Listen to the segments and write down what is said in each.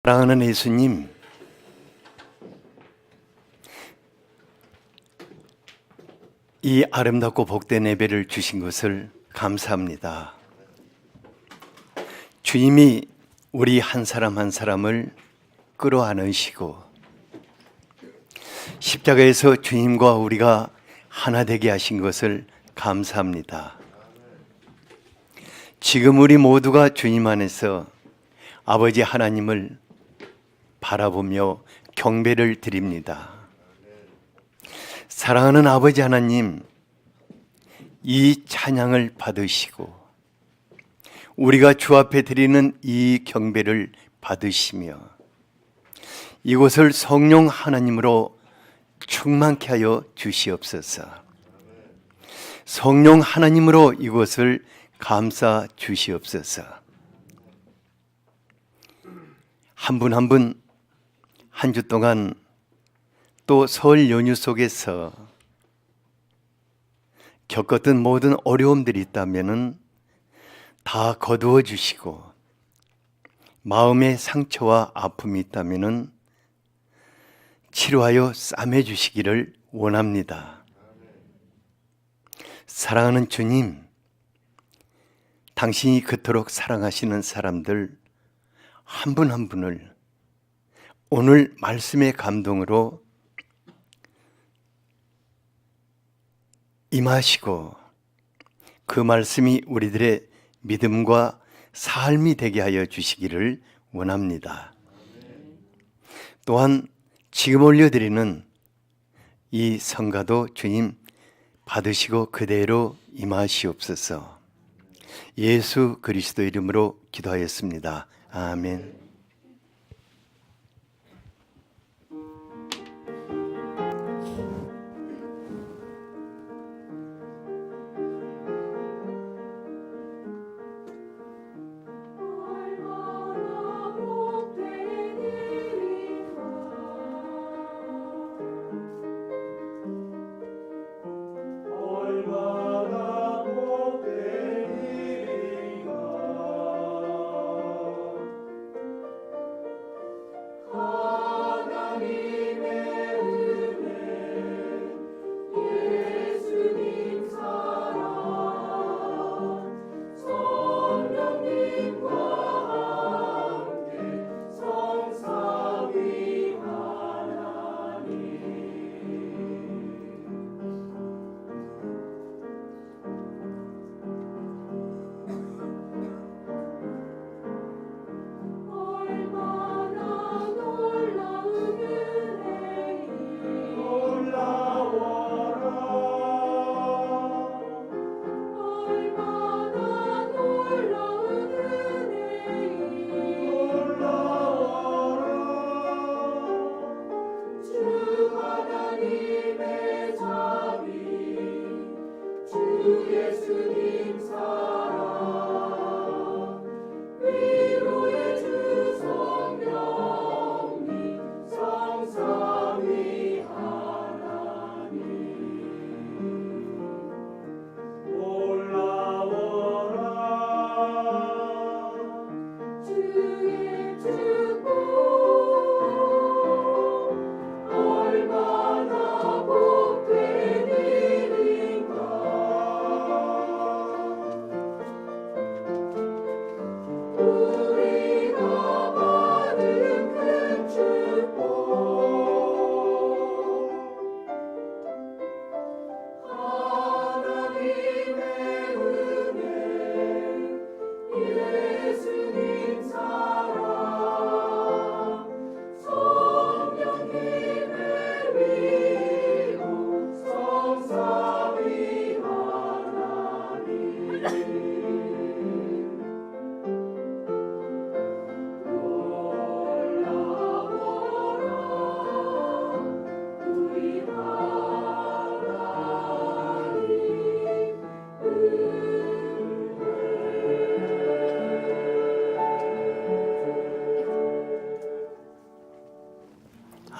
사랑하는 예수님, 이 아름답고 복된 예배를 주신 것을 감사합니다. 주님이 우리 한 사람 한 사람을 끌어안으시고 십자가에서 주님과 우리가 하나 되게 하신 것을 감사합니다. 지금 우리 모두가 주님 안에서 아버지 하나님을 바라보며 경배를 드립니다. 사랑하는 아버지 하나님, 이 찬양을 받으시고 우리가 주 앞에 드리는 이 경배를 받으시며 이곳을 성령 하나님으로 충만케 하여 주시옵소서. 성령 하나님으로 이곳을 감싸 주시옵소서. 한 분 한 분 한 주 동안 또 설 연휴 속에서 겪었던 모든 어려움들이 있다면 다 거두어 주시고 마음의 상처와 아픔이 있다면 치료하여 싸매 주시기를 원합니다. 사랑하는 주님, 당신이 그토록 사랑하시는 사람들 한 분 한 분을 오늘 말씀의 감동으로 임하시고 그 말씀이 우리들의 믿음과 삶이 되게 하여 주시기를 원합니다. 또한 지금 올려드리는 이 성가도 주님 받으시고 그대로 임하시옵소서. 예수 그리스도 이름으로 기도하였습니다. 아멘.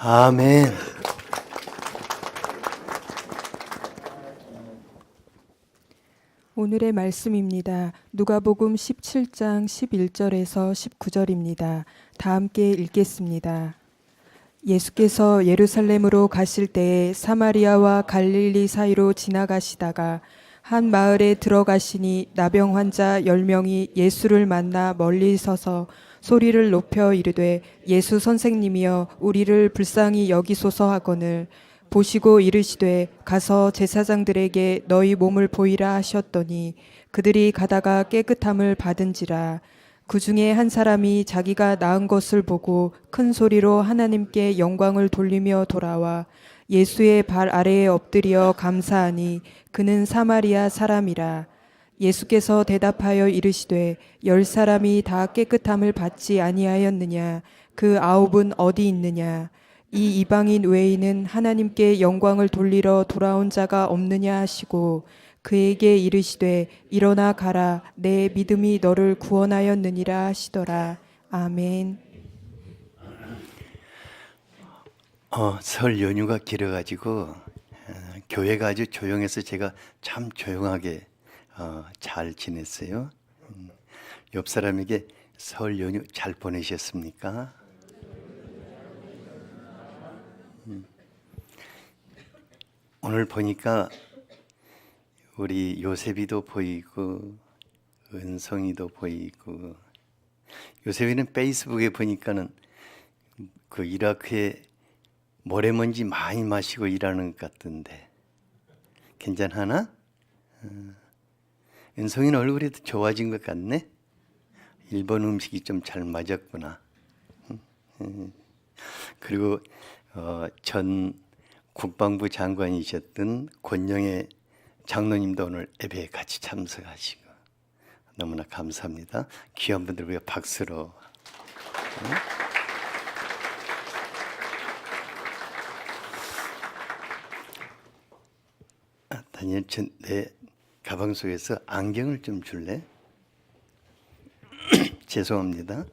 아멘. 오늘의 말씀입니다. 누가복음 17장 11절에서 19절입니다. 다 함께 읽겠습니다. 예수께서 예루살렘으로 가실 때에 사마리아와 갈릴리 사이로 지나가시다가 한 마을에 들어가시니 나병 환자 10명이 예수를 만나 멀리 서서 소리를 높여 이르되 예수 선생님이여 우리를 불쌍히 여기소서 하거늘 보시고 이르시되 가서 제사장들에게 너희 몸을 보이라 하셨더니 그들이 가다가 깨끗함을 받은지라. 그 중에 한 사람이 자기가 나은 것을 보고 큰 소리로 하나님께 영광을 돌리며 돌아와 예수의 발 아래에 엎드려 감사하니 그는 사마리아 사람이라. 예수께서 대답하여 이르시되 10사람이 다 깨끗함을 받지 아니하였느냐? 그 9은 어디 있느냐? 이 이방인 외에는 하나님께 영광을 돌리러 돌아온 자가 없느냐 하시고 그에게 이르시되 일어나 가라 내 믿음이 너를 구원하였느니라 하시더라. 아멘. 설 연휴가 길어가지고 교회가 아주 조용해서 제가 참 조용하게 잘 지냈어요. 옆 사람에게 설 연휴 잘 보내셨습니까? 오늘 보니까 우리 요셉이도 보이고 은성이도 보이고, 요셉이는 페이스북에 보니까는 그 이라크에 모래먼지 많이 마시고 일하는 것 같던데 괜찮하나? 은성이는 얼굴이 더 좋아진 것 같네. 일본 음식이 좀 잘 맞았구나. 그리고 전 국방부 장관이셨던 권영애 장로님도 오늘 예배에 같이 참석하시고 너무나 감사합니다. 귀한 분들 위해 박수로. 다니엘, 내 가방 속에서 안경을 좀 줄래? 죄송합니다.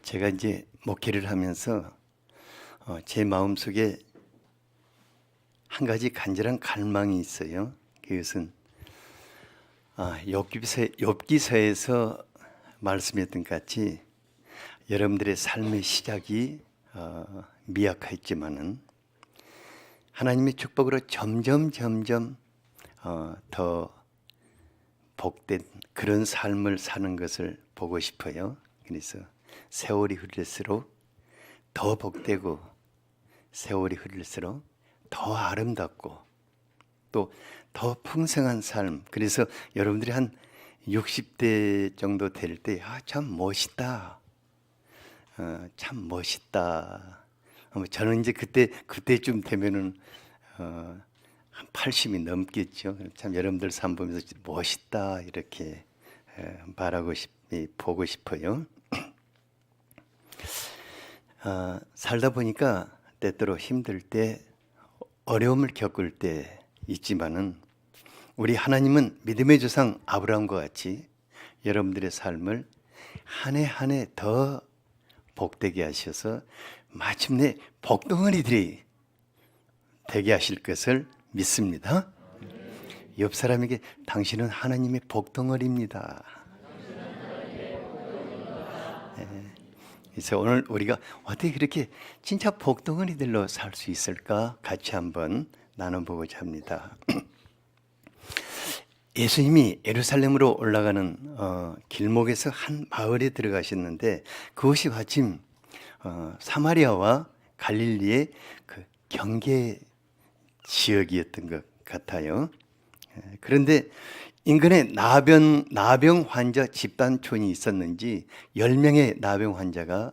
제가 이제 목회를 하면서 제 마음속에 한 가지 간절한 갈망이 있어요. 그것은 욥기서에서 말씀했던 것 같이 여러분들의 삶의 시작이 미약했지만은 하나님의 축복으로 점점 더 복된 그런 삶을 사는 것을 보고 싶어요. 그래서 세월이 흐를수록 더 복되고 세월이 흐를수록 더 아름답고 또 더 풍성한 삶. 그래서 여러분들이 한 60대 정도 될 때 참 멋있다. 참 멋있다. 저는 이제 그때쯤 되면은 한 80이 넘겠죠. 참 여러분들 삶 보면서 멋있다 이렇게 보고 싶어요. 살다 보니까 때때로 힘들 때, 어려움을 겪을 때 있지만은 우리 하나님은 믿음의 조상 아브라함과 같이 여러분들의 삶을 한 해 한 해 더 복되게 하셔서 마침내 복덩어리들이 되게 하실 것을 믿습니다. 옆 사람에게 당신은 하나님의 복덩어리입니다. 그래서 오늘 우리가 어떻게 그렇게 진짜 복덩어리들로 살 수 있을까 같이 한번 나눠보고자 합니다. 예수님이 예루살렘으로 올라가는 길목에서 한 마을에 들어가셨는데 그것이 마침 사마리아와 갈릴리의 그 경계 지역이었던 것 같아요. 그런데 인근에 나병 환자 집단촌이 있었는지 10명의 나병 환자가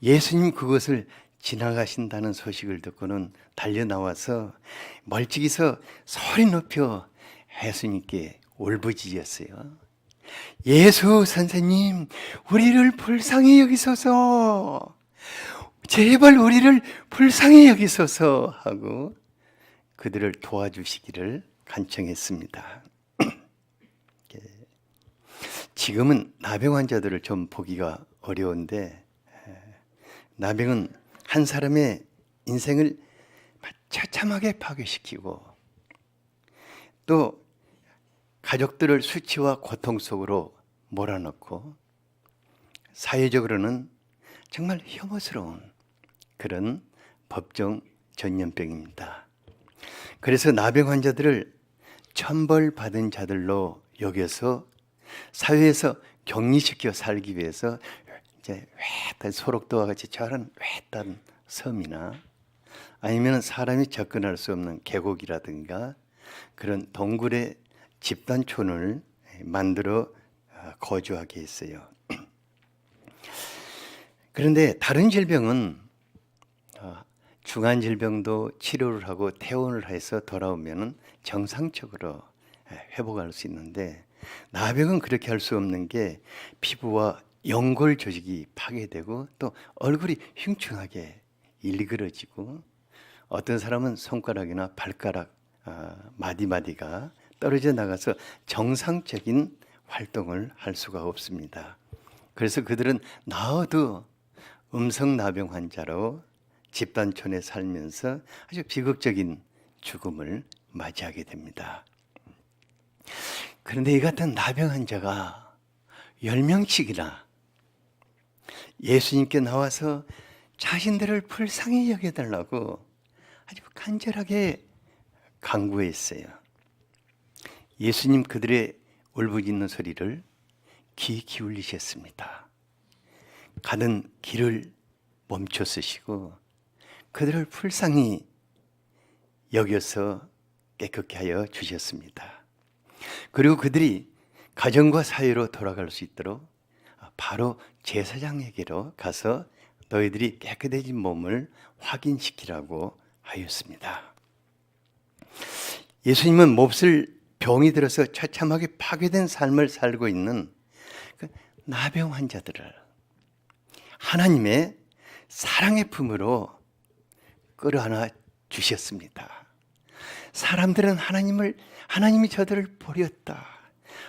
예수님 그것을 지나가신다는 소식을 듣고는 달려 나와서 멀찍이서 소리 높여 예수님께 울부짖었어요. 예수 선생님, 우리를 불쌍히 여기소서. 제발 우리를 불쌍히 여기소서 하고 그들을 도와주시기를 간청했습니다. 지금은 나병 환자들을 좀 보기가 어려운데 나병은 한 사람의 인생을 처참하게 파괴시키고 또 가족들을 수치와 고통 속으로 몰아넣고 사회적으로는 정말 혐오스러운 그런 법정 전염병입니다. 그래서 나병 환자들을 천벌받은 자들로 여겨서 사회에서 격리시켜 살기 위해서 이제 외딴 소록도와 같이 저런 외딴 섬이나 아니면 사람이 접근할 수 없는 계곡이라든가 그런 동굴의 집단촌을 만들어 거주하게 했어요. 그런데 다른 질병은 중한 질병도 치료를 하고 퇴원을 해서 돌아오면 정상적으로 회복할 수 있는데 나병은 그렇게 할 수 없는 게 피부와 연골 조직이 파괴되고 또 얼굴이 흉측하게 일그러지고 어떤 사람은 손가락이나 발가락 마디마디가 떨어져 나가서 정상적인 활동을 할 수가 없습니다. 그래서 그들은 나어도 음성나병 환자로 집단촌에 살면서 아주 비극적인 죽음을 맞이하게 됩니다. 그런데 이 같은 나병 환자가 10명씩이나 예수님께 나와서 자신들을 불쌍히 여겨달라고 아주 간절하게 간구했어요. 예수님 그들의 울부짖는 소리를 귀 기울이셨습니다. 가는 길을 멈춰 쓰시고 그들을 불쌍히 여겨서 깨끗게 하여 주셨습니다. 그리고 그들이 가정과 사회로 돌아갈 수 있도록 바로 제사장에게로 가서 너희들이 깨끗해진 몸을 확인시키라고 하였습니다. 예수님은 몹쓸 병이 들어서 처참하게 파괴된 삶을 살고 있는 그 나병 환자들을 하나님의 사랑의 품으로 끌어안아 주셨습니다. 사람들은 하나님이 저들을 버렸다,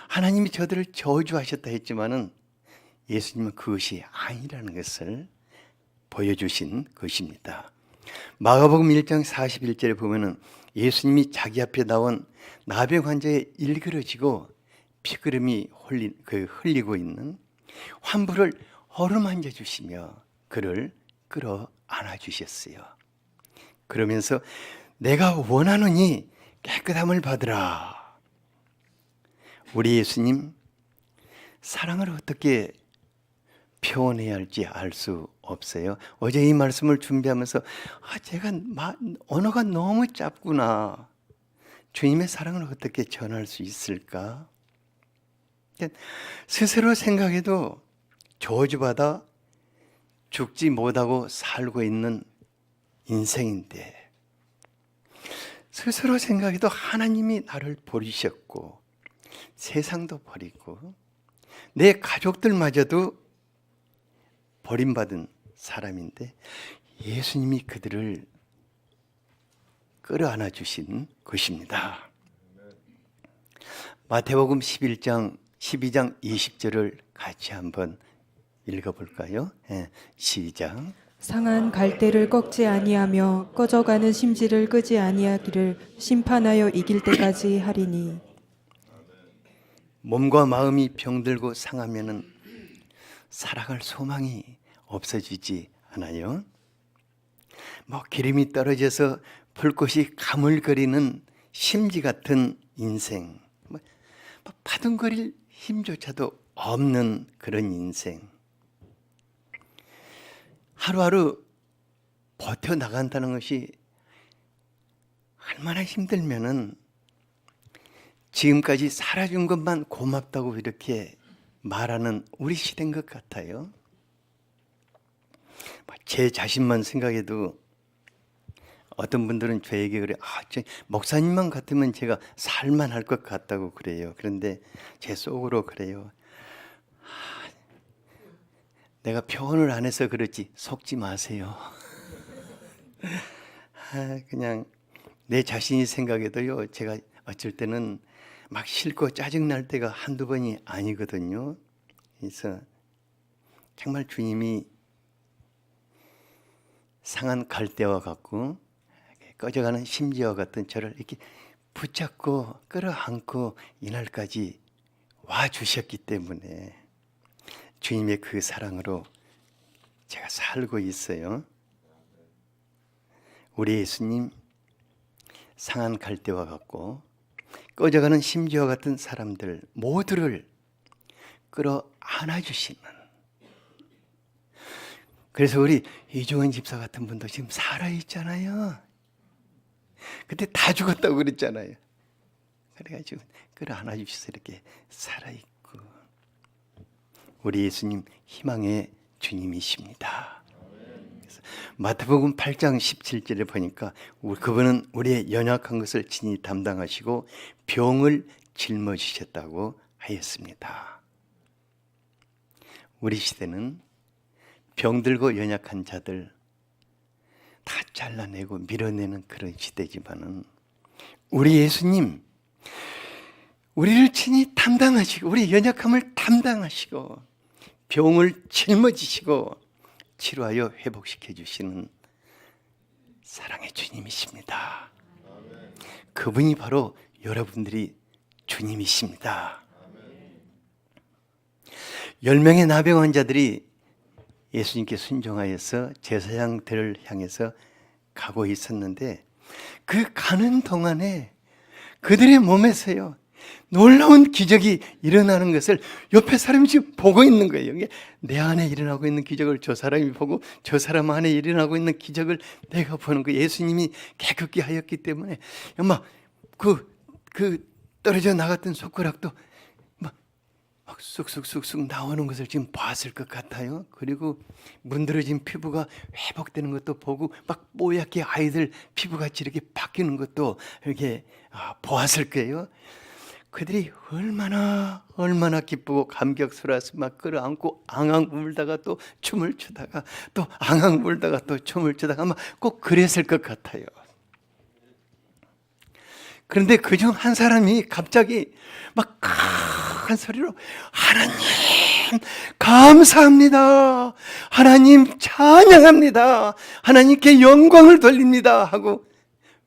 하나님이 저들을 저주하셨다 했지만은 예수님은 그것이 아니라는 것을 보여주신 것입니다. 마가복음 1장 41절에 보면은 예수님이 자기 앞에 나온 나병 환자의 일그러지고 피그름이 흘리고 있는 환부를 어루만져 주시며 그를 끌어안아 주셨어요. 그러면서 내가 원하노니 깨끗함을 받으라. 우리 예수님 사랑을 어떻게 표현해야 할지 알 수 없어요. 어제 이 말씀을 준비하면서 제가 언어가 너무 짧구나. 주님의 사랑을 어떻게 전할 수 있을까? 스스로 생각해도 저주받아 죽지 못하고 살고 있는 인생인데 스스로 생각해도 하나님이 나를 버리셨고 세상도 버리고 내 가족들마저도 버림받은 사람인데 예수님이 그들을 끌어안아 주신 것입니다. 마태복음 12장 20절을 같이 한번 읽어볼까요? 시작. 상한 갈대를 꺾지 아니하며 꺼져가는 심지를 끄지 아니하기를 심판하여 이길 때까지 하리니. 몸과 마음이 병들고 상하면은 살아갈 소망이 없어지지 않아요? 기름이 떨어져서 불꽃이 가물거리는 심지 같은 인생, 바둥거릴 힘조차도 없는 그런 인생. 하루하루 버텨나간다는 것이 얼마나 힘들면은 지금까지 살아준 것만 고맙다고 이렇게 말하는 우리 시대인 것 같아요. 제 자신만 생각해도 어떤 분들은 저에게 그래, 목사님만 같으면 제가 살만할 것 같다고 그래요. 그런데 제 속으로 그래요. 내가 표현을 안 해서 그렇지 속지 마세요. 그냥 내 자신이 생각해도요, 제가 어쩔 때는 막 싫고 짜증날 때가 한두 번이 아니거든요. 그래서 정말 주님이 상한 갈대와 같고 꺼져가는 심지와 같은 저를 이렇게 붙잡고 끌어안고 이날까지 와 주셨기 때문에 주님의 그 사랑으로 제가 살고 있어요. 우리 예수님 상한 갈대와 같고 꺼져가는 심지와 같은 사람들 모두를 끌어안아 주시는, 그래서 우리 이종원 집사 같은 분도 지금 살아있잖아요. 그때 다 죽었다고 그랬잖아요. 그래가지고 끌어안아 주셔서 이렇게 살아있고, 우리 예수님 희망의 주님이십니다. 그래서 마태복음 8장 17절에 보니까 그분은 우리의 연약한 것을 친히 담당하시고 병을 짊어지셨다고 하였습니다. 우리 시대는 병들고 연약한 자들 다 잘라내고 밀어내는 그런 시대지만은 우리 예수님 우리를 친히 담당하시고 우리 연약함을 담당하시고 병을 짊어지시고 치료하여 회복시켜 주시는 사랑의 주님이십니다. 그분이 바로 여러분들이 주님이십니다. 10명의 나병 환자들이 예수님께 순종하여서 제사장들을 향해서 가고 있었는데 그 가는 동안에 그들의 몸에서요 놀라운 기적이 일어나는 것을 옆에 사람이 지금 보고 있는 거예요. 이게 내 안에 일어나고 있는 기적을 저 사람이 보고 저 사람 안에 일어나고 있는 기적을 내가 보는 거예요. 예수님이 개급기 하였기 때문에 막 그 떨어져 나갔던 손가락도 막 쑥쑥쑥쑥 나오는 것을 지금 봤을 것 같아요. 그리고 문드러진 피부가 회복되는 것도 보고 막 뽀얗게 아이들 피부같이 이렇게 바뀌는 것도 이렇게 보았을 거예요. 그들이 얼마나 기쁘고 감격스러워서 막 끌어안고 앙앙 울다가 또 춤을 추다가 또 앙앙 울다가 또 춤을 추다가 아마 꼭 그랬을 것 같아요. 그런데 그중 한 사람이 갑자기 막 큰 소리로 하나님 감사합니다. 하나님 찬양합니다. 하나님께 영광을 돌립니다 하고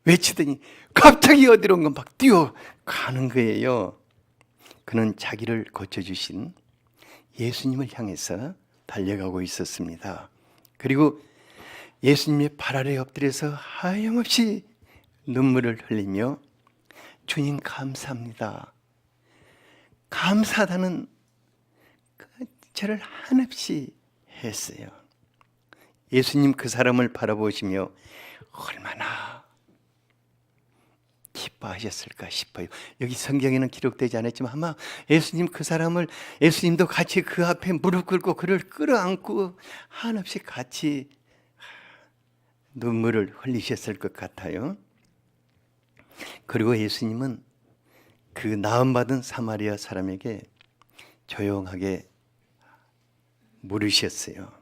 외치더니 갑자기 어디론가 막 뛰어가는 거예요. 그는 자기를 고쳐주신 예수님을 향해서 달려가고 있었습니다. 그리고 예수님의 발 아래 엎드려서 하염없이 눈물을 흘리며 주님 감사합니다. 감사하다는 저를 한없이 했어요. 예수님 그 사람을 바라보시며 얼마나 기뻐하셨을까 싶어요. 여기 성경에는 기록되지 않았지만 아마 예수님 그 사람을 예수님도 같이 그 앞에 무릎 꿇고 그를 끌어안고 한없이 같이 눈물을 흘리셨을 것 같아요. 그리고 예수님은 그 나음받은 사마리아 사람에게 조용하게 물으셨어요.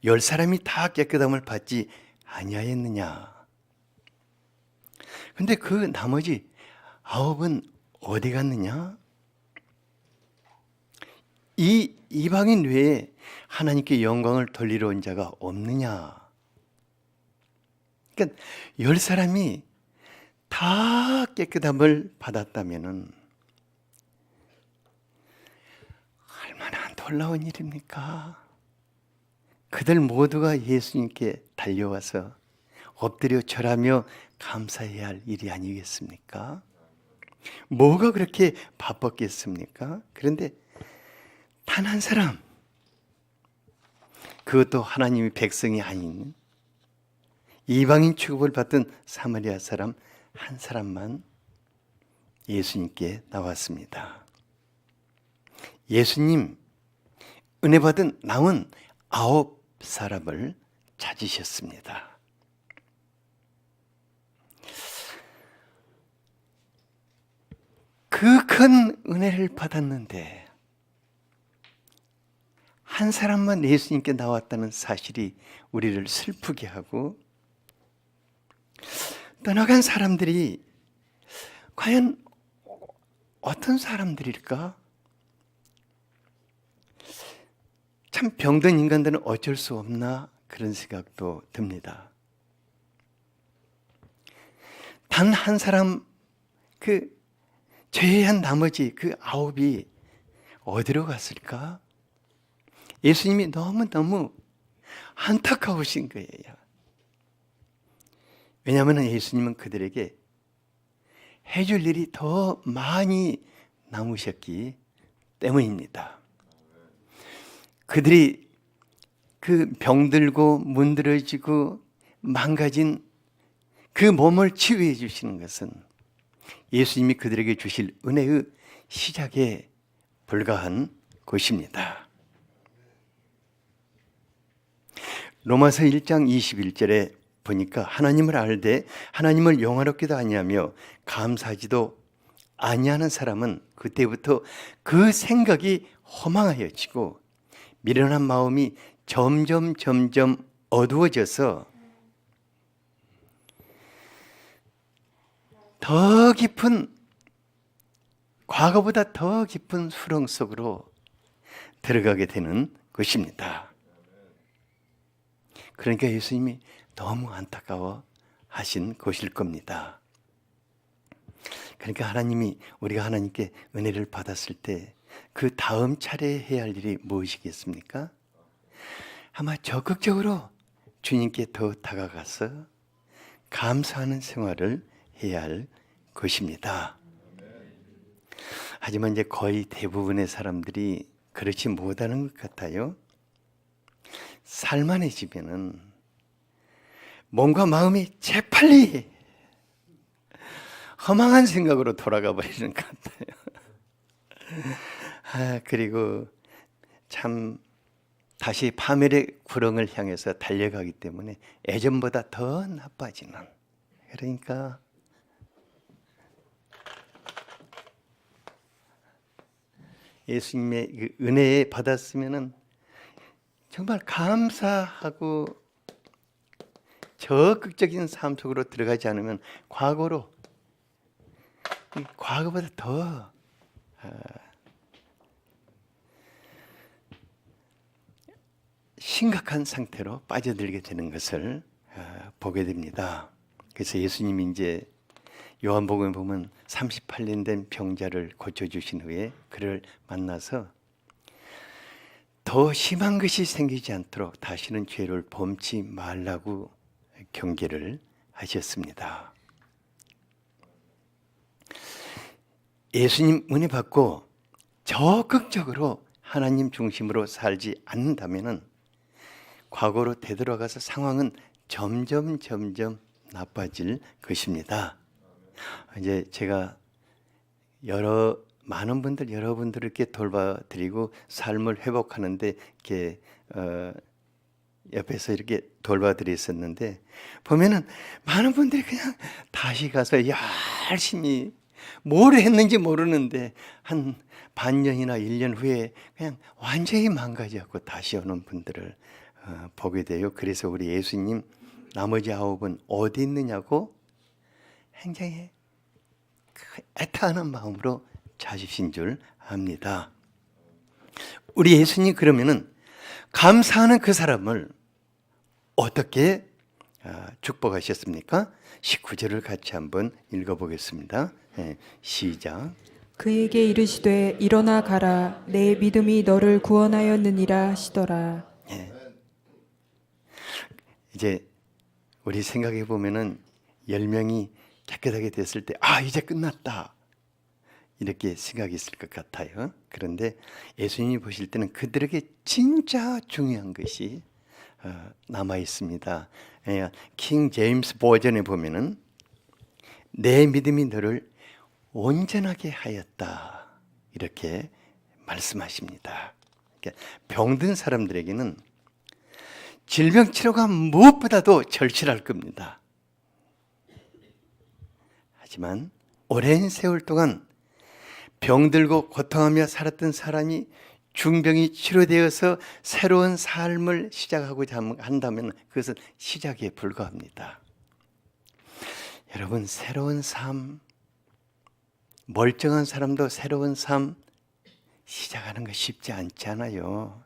10사람이 다 깨끗함을 받지 아니하였느냐? 근데 그 나머지 9은 어디 갔느냐? 이 이방인 외에 하나님께 영광을 돌리러 온 자가 없느냐? 그러니까 10사람이 다 깨끗함을 받았다면은 얼마나 놀라운 일입니까? 그들 모두가 예수님께 달려와서 엎드려 절하며 감사해야 할 일이 아니겠습니까? 뭐가 그렇게 바빴겠습니까? 그런데 단 한 사람, 그것도 하나님의 백성이 아닌 이방인 취급을 받던 사마리아 사람 한 사람만 예수님께 나왔습니다. 예수님 은혜 받은 남은 9사람을 찾으셨습니다. 그 큰 은혜를 받았는데 한 사람만 예수님께 나왔다는 사실이 우리를 슬프게 하고 떠나간 사람들이 과연 어떤 사람들일까? 참 병든 인간들은 어쩔 수 없나 그런 생각도 듭니다. 단 한 사람 그 제외한 나머지 그 9이 어디로 갔을까? 예수님이 너무너무 안타까우신 거예요. 왜냐하면 예수님은 그들에게 해줄 일이 더 많이 남으셨기 때문입니다. 그들이 그 병들고 문드러지고 망가진 그 몸을 치유해 주시는 것은 예수님이 그들에게 주실 은혜의 시작에 불과한 것입니다. 로마서 1장 21절에 보니까 하나님을 알되 하나님을 영화롭게도 아니하며 감사하지도 아니하는 사람은 그때부터 그 생각이 허망하여지고 미련한 마음이 점점 어두워져서 더 깊은, 과거보다 더 깊은 수렁 속으로 들어가게 되는 것입니다. 그러니까 예수님이 너무 안타까워 하신 것일 겁니다. 그러니까 하나님이, 우리가 하나님께 은혜를 받았을 때 그 다음 차례 해야 할 일이 무엇이겠습니까? 아마 적극적으로 주님께 더 다가가서 감사하는 생활을 해야 할 것입니다. 하지만 이제 거의 대부분의 사람들이 그렇지 못하는 것 같아요. 살만해지면은 몸과 마음이 재빨리 허망한 생각으로 돌아가 버리는 것 같아요. 그리고 참 다시 파멸의 구렁을 향해서 달려가기 때문에 예전보다 더 나빠지는, 그러니까 예수님의 그 은혜 받았으면은 정말 감사하고 적극적인 삶 속으로 들어가지 않으면 과거보다 더 심각한 상태로 빠져들게 되는 것을 보게 됩니다. 그래서 예수님이 이제 요한복음에 보면 38년 된 병자를 고쳐주신 후에 그를 만나서 더 심한 것이 생기지 않도록 다시는 죄를 범치 말라고 경계를 하셨습니다. 예수님 은혜 받고 적극적으로 하나님 중심으로 살지 않는다면 과거로 되돌아가서 상황은 점점 나빠질 것입니다. 이제 제가 여러분들 이렇게 돌봐드리고 삶을 회복하는데 이렇게 옆에서 이렇게 돌봐드렸었는데 보면은 많은 분들이 그냥 다시 가서 열심히 뭘 했는지 모르는데 한 반년이나 1년 후에 그냥 완전히 망가져갖고 다시 오는 분들을 보게 돼요. 그래서 우리 예수님 나머지 9은 어디 있느냐고 굉장히 애타하는 마음으로 찾으신 줄 압니다. 우리 예수님 그러면은 감사하는 그 사람을 어떻게 축복하셨습니까? 19절을 같이 한번 읽어보겠습니다. 시작. 그에게 이르시되 일어나 가라 내 믿음이 너를 구원하였느니라 하시더라. 이제 우리 생각해 보면은 10명이 깨끗하게 됐을 때 이제 끝났다 이렇게 생각이 있을 것 같아요. 그런데 예수님이 보실 때는 그들에게 진짜 중요한 것이 남아 있습니다. 킹 제임스 버전에 보면은 내 믿음이 너를 온전하게 하였다 이렇게 말씀하십니다. 그러니까 병든 사람들에게는 질병 치료가 무엇보다도 절실할 겁니다. 하지만 오랜 세월 동안 병들고 고통하며 살았던 사람이 중병이 치료되어서 새로운 삶을 시작하고자 한다면 그것은 시작에 불과합니다. 여러분, 새로운 삶, 멀쩡한 사람도 새로운 삶 시작하는 거 쉽지 않잖아요.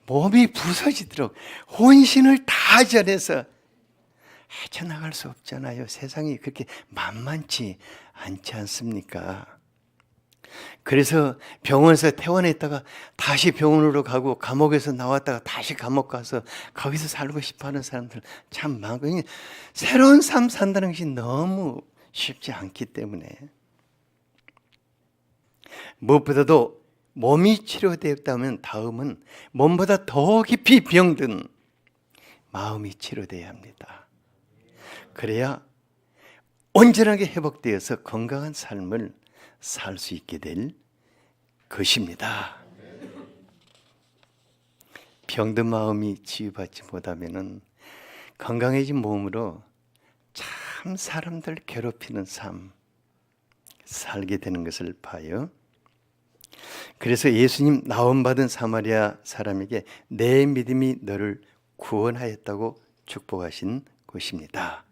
몸이 부서지도록 혼신을 다 전해서 헤쳐나갈 수 없잖아요. 세상이 그렇게 만만치 않지 않습니까? 그래서 병원에서 퇴원했다가 다시 병원으로 가고 감옥에서 나왔다가 다시 감옥 가서 거기서 살고 싶어하는 사람들 참 많고, 새로운 삶 산다는 것이 너무 쉽지 않기 때문에 무엇보다도 몸이 치료되었다면 다음은 몸보다 더 깊이 병든 마음이 치료되어야 합니다. 그래야 온전하게 회복되어서 건강한 삶을 살 수 있게 될 것입니다. 병든 마음이 치유받지 못하면 건강해진 몸으로 참 사람들 괴롭히는 삶 살게 되는 것을 봐요. 그래서 예수님 나원받은 사마리아 사람에게 내 믿음이 너를 구원하였다고 축복하신 것입니다.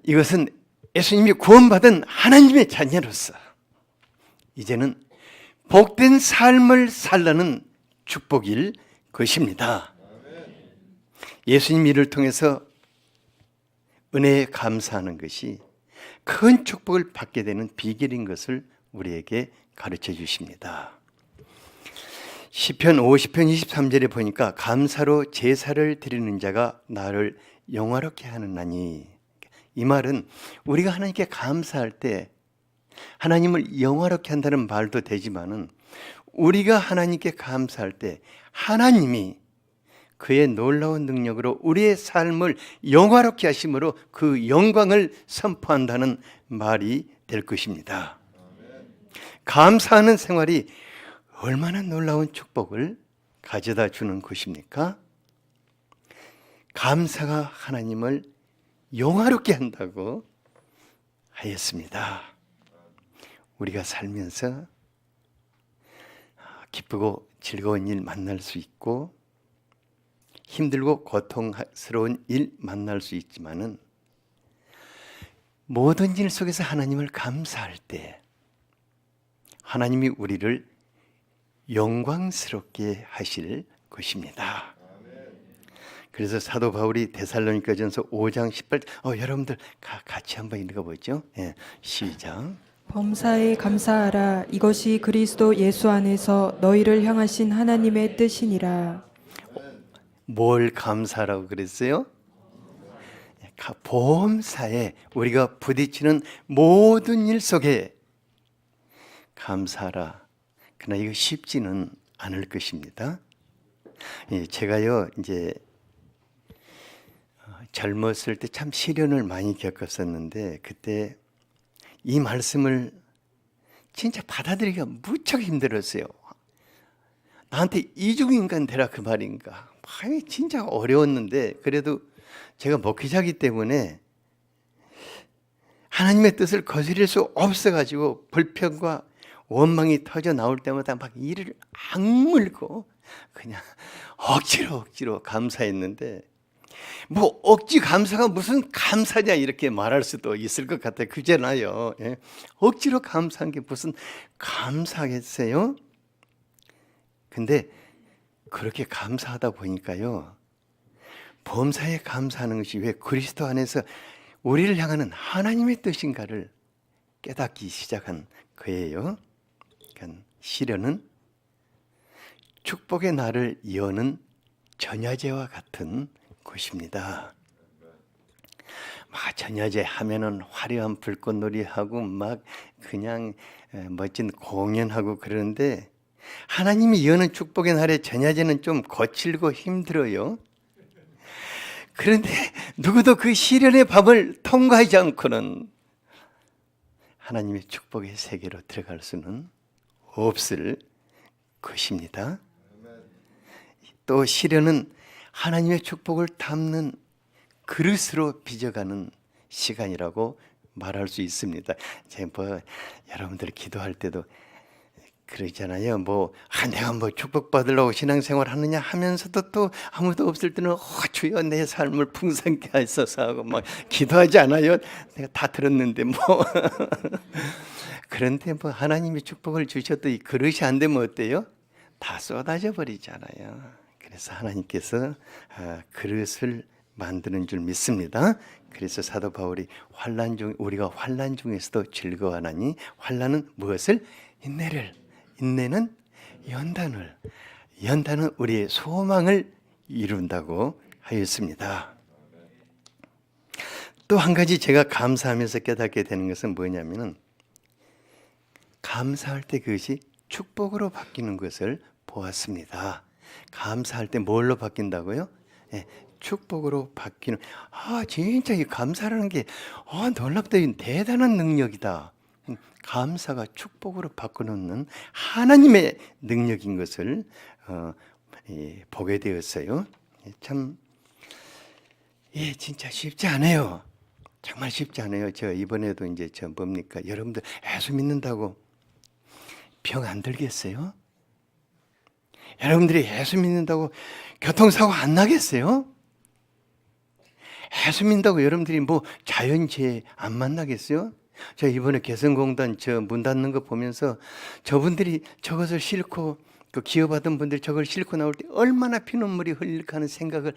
이것은 예수님이 구원받은 하나님의 자녀로서 이제는 복된 삶을 살라는 축복일 것입니다. 예수님 일을 통해서 은혜에 감사하는 것이 큰 축복을 받게 되는 비결인 것을 우리에게 가르쳐 주십니다. 시편 50편 23절에 보니까 감사로 제사를 드리는 자가 나를 영화롭게 하느나니, 이 말은 우리가 하나님께 감사할 때 하나님을 영화롭게 한다는 말도 되지만은 우리가 하나님께 감사할 때 하나님이 그의 놀라운 능력으로 우리의 삶을 영화롭게 하심으로 그 영광을 선포한다는 말이 될 것입니다. 감사하는 생활이 얼마나 놀라운 축복을 가져다 주는 것입니까? 감사가 하나님을 영화롭게 한다고 하였습니다. 우리가 살면서 기쁘고 즐거운 일 만날 수 있고 힘들고 고통스러운 일 만날 수 있지만은 모든 일 속에서 하나님을 감사할 때 하나님이 우리를 영광스럽게 하실 것입니다. 그래서 사도 바울이 데살로니가전서 5장 18절 여러분들 같이 한번 읽어보죠. 시작. 범사에 감사하라. 이것이 그리스도 예수 안에서 너희를 향하신 하나님의 뜻이니라. 뭘 감사라고 그랬어요? 보험사에 우리가 부딪히는 모든 일 속에 감사하라. 그러나 이거 쉽지는 않을 것입니다. 제가요 이제 젊었을 때 참 시련을 많이 겪었었는데 그때 이 말씀을 진짜 받아들이기가 무척 힘들었어요. 나한테 이중인간 되라 그 말인가. 진짜 어려웠는데 그래도 제가 목회자이기 때문에 하나님의 뜻을 거스릴 수 없어가지고 불평과 원망이 터져 나올 때마다 막 이를 악물고 그냥 억지로 감사했는데, 뭐 억지 감사가 무슨 감사냐 이렇게 말할 수도 있을 것 같아요. 그잖아요. 억지로 감사한 게 무슨 감사겠어요? 근데 그렇게 감사하다 보니까요, 범사에 감사하는 것이 왜 그리스도 안에서 우리를 향하는 하나님의 뜻인가를 깨닫기 시작한 거예요. 그러니까 시련은 축복의 날을 여는 전야제와 같은 것입니다. 막 전야제 하면은 화려한 불꽃놀이하고 막 그냥 멋진 공연하고 그러는데, 하나님이 여는 축복의 날에 전야제는 좀 거칠고 힘들어요. 그런데 누구도 그 시련의 밤을 통과하지 않고는 하나님의 축복의 세계로 들어갈 수는 없을 것입니다. 또 시련은 하나님의 축복을 담는 그릇으로 빚어가는 시간이라고 말할 수 있습니다. 제가 여러분들 기도할 때도 그러잖아요. 내가 축복받으려고 신앙생활 하느냐 하면서도 또 아무도 없을 때는 주여 내 삶을 풍성케 하소서 하고 막 기도하지 않아요? 내가 다 들었는데 그런데 하나님이 축복을 주셔도 이 그릇이 안 되면 어때요? 다 쏟아져 버리잖아요. 그래서 하나님께서 그릇을 만드는 줄 믿습니다. 그래서 사도 바울이 우리가 환난 중에서도 즐거워하나니, 환난은 무엇을? 인내는 연단은 우리의 소망을 이룬다고 하였습니다. 또 한 가지 제가 감사하면서 깨닫게 되는 것은 뭐냐면은, 감사할 때 그것이 축복으로 바뀌는 것을 보았습니다. 감사할 때 뭘로 바뀐다고요? 축복으로 바뀌는. 진짜 이 감사라는 게 놀랍다, 대단한 능력이다. 감사가 축복으로 바꿔놓는 하나님의 능력인 것을 보게 되었어요. 참, 진짜 쉽지 않아요. 정말 쉽지 않아요. 저 이번에도 이제 뭡니까? 여러분들 예수 믿는다고 병 안 들겠어요? 여러분들이 예수 믿는다고 교통사고 안 나겠어요? 예수 믿는다고 여러분들이 뭐 자연재해 안 만나겠어요? 저 이번에 개성공단 문 닫는 거 보면서 저분들이 저것을 싣고, 그 기여받은 분들이 저걸 싣고 나올 때 얼마나 피눈물이 흘릴까 하는 생각을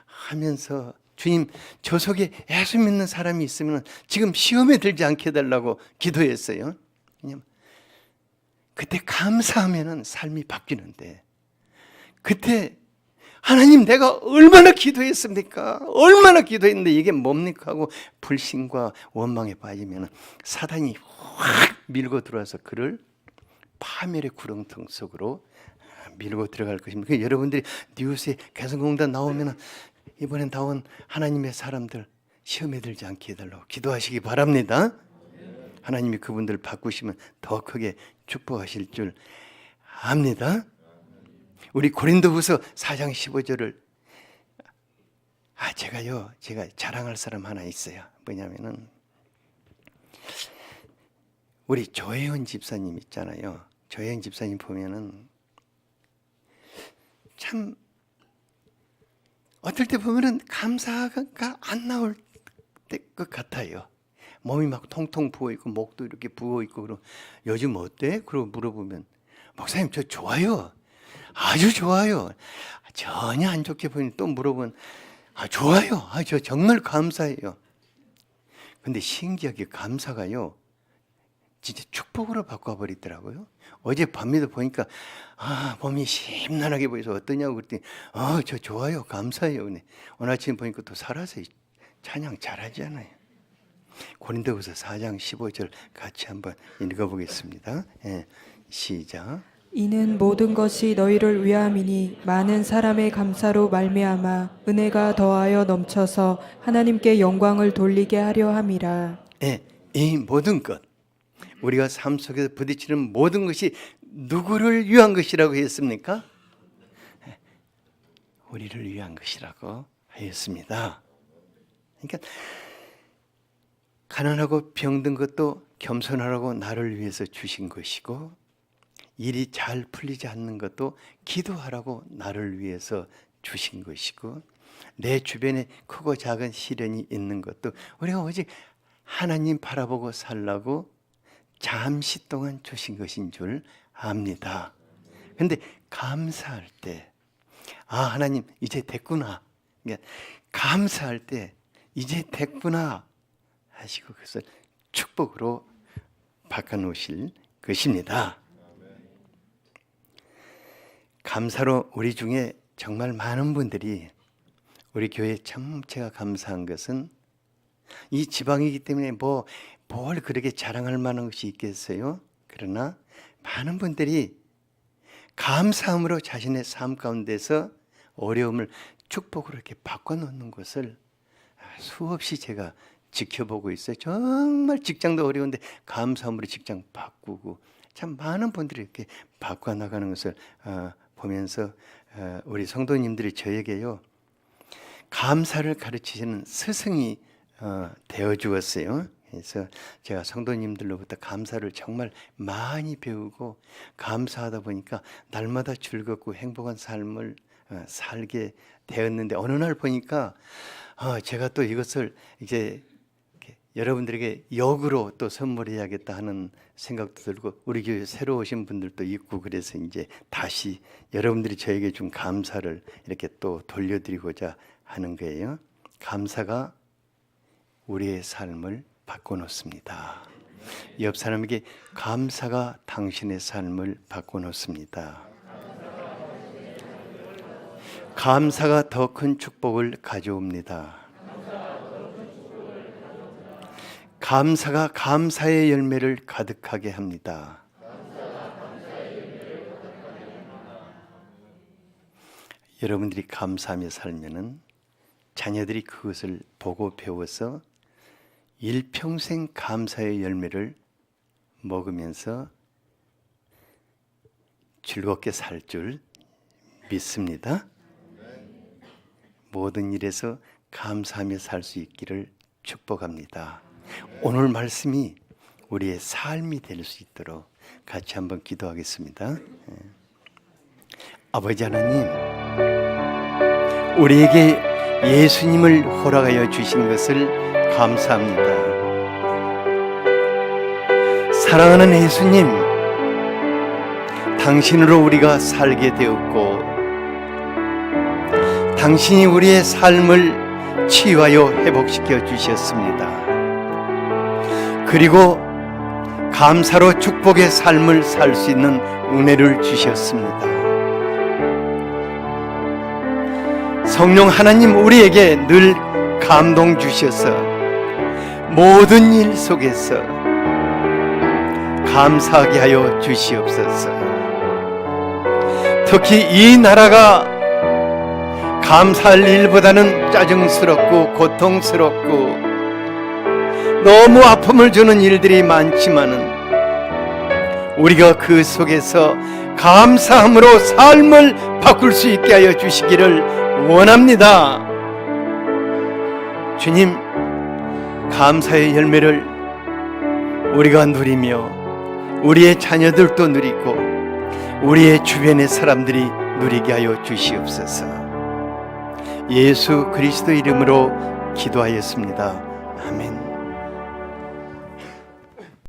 하면서, 주님, 저 속에 예수 믿는 사람이 있으면 지금 시험에 들지 않게 해달라고 기도했어요. 왜냐면 그때 감사하면 삶이 바뀌는데, 그때 하나님, 내가 얼마나 기도했습니까? 얼마나 기도했는데 이게 뭡니까? 하고 불신과 원망에 빠지면 사단이 확 밀고 들어와서 그를 파멸의 구렁텅 속으로 밀고 들어갈 것입니다. 여러분들이 뉴스에 개성공단 나오면 이번에 나온 하나님의 사람들 시험에 들지 않게 해달라고 기도하시기 바랍니다. 하나님이 그분들 바꾸시면 더 크게 축복하실 줄 압니다. 우리 고린도후서 4장 15절을 제가 자랑할 사람 하나 있어요. 뭐냐면은 우리 조혜원 집사님 있잖아요. 조혜원 집사님 보면은 참 어떨 때 보면은 감사가 안 나올 것 같아요. 몸이 막 통통 부어 있고 목도 이렇게 부어 있고, 그럼 요즘 어때? 그러고 물어보면 목사님 저 좋아요. 아주 좋아요. 전혀 안 좋게 보이니 또 물어보면 좋아요. 저 정말 감사해요. 근데 신기하게 감사가요, 진짜 축복으로 바꿔버리더라고요. 어제 밤에도 보니까 몸이 심란하게 보여서 어떠냐고 그랬더니 저 좋아요. 감사해요. 오늘 아침에 보니까 또 살아서 찬양 잘하잖아요. 고린도후서 4장 15절 같이 한번 읽어보겠습니다. 시작. 이는 모든 것이 너희를 위함이니 많은 사람의 감사로 말미암아 은혜가 더하여 넘쳐서 하나님께 영광을 돌리게 하려 함이라. 이 모든 것, 우리가 삶 속에서 부딪히는 모든 것이 누구를 위한 것이라고 했습니까? 우리를 위한 것이라고 하였습니다. 그러니까 가난하고 병든 것도 겸손하라고 나를 위해서 주신 것이고, 일이 잘 풀리지 않는 것도 기도하라고 나를 위해서 주신 것이고, 내 주변에 크고 작은 시련이 있는 것도 우리가 오직 하나님 바라보고 살라고 잠시 동안 주신 것인 줄 압니다. 그런데 감사할 때 하나님 이제 됐구나, 그러니까 감사할 때 이제 됐구나 하시고 그것을 축복으로 바꿔놓으실 것입니다. 감사로 우리 중에 정말 많은 분들이, 우리 교회 참 제가 감사한 것은 이 지방이기 때문에 뭘 그렇게 자랑할 만한 것이 있겠어요? 그러나 많은 분들이 감사함으로 자신의 삶 가운데서 어려움을 축복으로 이렇게 바꿔놓는 것을 수없이 제가 지켜보고 있어요. 정말 직장도 어려운데 감사함으로 직장 바꾸고, 참 많은 분들이 이렇게 바꿔나가는 것을 보면서 우리 성도님들이 저에게요, 감사를 가르치시는 스승이 되어 주었어요. 그래서 제가 성도님들로부터 감사를 정말 많이 배우고, 감사하다 보니까 날마다 즐겁고 행복한 삶을 살게 되었는데, 어느 날 보니까 제가 또 이것을 이제 여러분들에게 역으로 또 선물해야겠다 하는 생각도 들고 우리 교회 새로 오신 분들도 있고 그래서 이제 다시 여러분들이 저에게 준 감사를 이렇게 또 돌려드리고자 하는 거예요. 감사가 우리의 삶을 바꿔놓습니다. 옆 사람에게 감사가 당신의 삶을 바꿔놓습니다. 감사가 더 큰 축복을 가져옵니다. 감사가 감사의 열매를 가득하게 합니다. 여러분들이 감사하며 살면은 자녀들이 그것을 보고 배워서 일평생 감사의 열매를 먹으면서 즐겁게 살 줄 믿습니다. 모든 일에서 감사하며 살 수 있기를 축복합니다. 오늘 말씀이 우리의 삶이 될 수 있도록 같이 한번 기도하겠습니다. 아버지 하나님, 우리에게 예수님을 허락하여 주신 것을 감사합니다. 사랑하는 예수님, 당신으로 우리가 살게 되었고 당신이 우리의 삶을 치유하여 회복시켜 주셨습니다. 그리고 감사로 축복의 삶을 살 수 있는 은혜를 주셨습니다. 성령 하나님, 우리에게 늘 감동 주셔서 모든 일 속에서 감사하게 하여 주시옵소서. 특히 이 나라가 감사할 일보다는 짜증스럽고 고통스럽고 너무 아픔을 주는 일들이 많지만은 우리가 그 속에서 감사함으로 삶을 바꿀 수 있게 하여 주시기를 원합니다. 주님, 감사의 열매를 우리가 누리며 우리의 자녀들도 누리고 우리의 주변의 사람들이 누리게 하여 주시옵소서. 예수 그리스도 이름으로 기도하였습니다. 아멘.